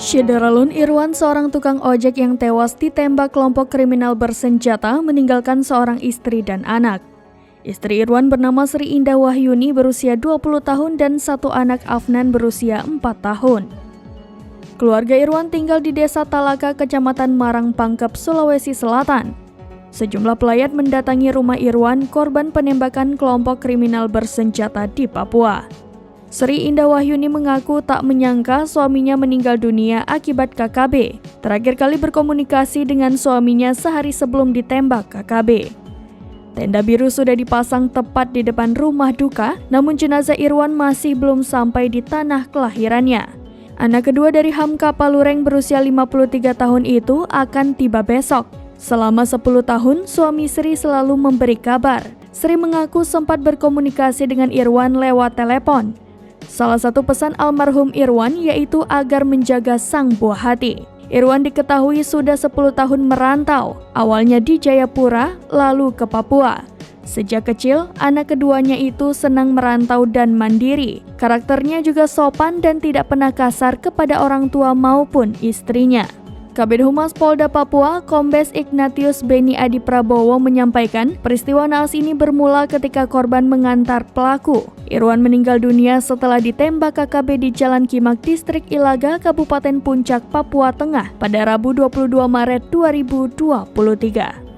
Syederalun Irwan, seorang tukang ojek yang tewas ditembak kelompok kriminal bersenjata, meninggalkan seorang istri dan anak. Istri Irwan bernama Sri Indah Wahyuni berusia 20 tahun dan satu anak Afnan berusia 4 tahun. Keluarga Irwan tinggal di Desa Talaka, Kecamatan Marang Pangkep, Sulawesi Selatan. Sejumlah pelayat mendatangi rumah Irwan, korban penembakan kelompok kriminal bersenjata di Papua. Sri Indah Wahyuni mengaku tak menyangka suaminya meninggal dunia akibat KKB. Terakhir kali berkomunikasi dengan suaminya sehari sebelum ditembak KKB. Tenda biru sudah dipasang tepat di depan rumah duka, namun jenazah Irwan masih belum sampai di tanah kelahirannya. Anak kedua dari Hamka Palureng berusia 53 tahun itu akan tiba besok. Selama 10 tahun, suami Sri selalu memberi kabar. Sri mengaku sempat berkomunikasi dengan Irwan lewat telepon. Salah satu pesan almarhum Irwan yaitu agar menjaga sang buah hati. Irwan diketahui sudah 10 tahun merantau, awalnya di Jayapura, lalu ke Papua. Sejak kecil, anak keduanya itu senang merantau dan mandiri. Karakternya juga sopan dan tidak pernah kasar kepada orang tua maupun istrinya. Kabid Humas Polda Papua, Kombes Ignatius Beni Adi Prabowo menyampaikan peristiwa naas ini bermula ketika korban mengantar pelaku. Irwan meninggal dunia setelah ditembak KKB di Jalan Kimak, Distrik Ilaga, Kabupaten Puncak, Papua Tengah pada Rabu 22 Maret 2023.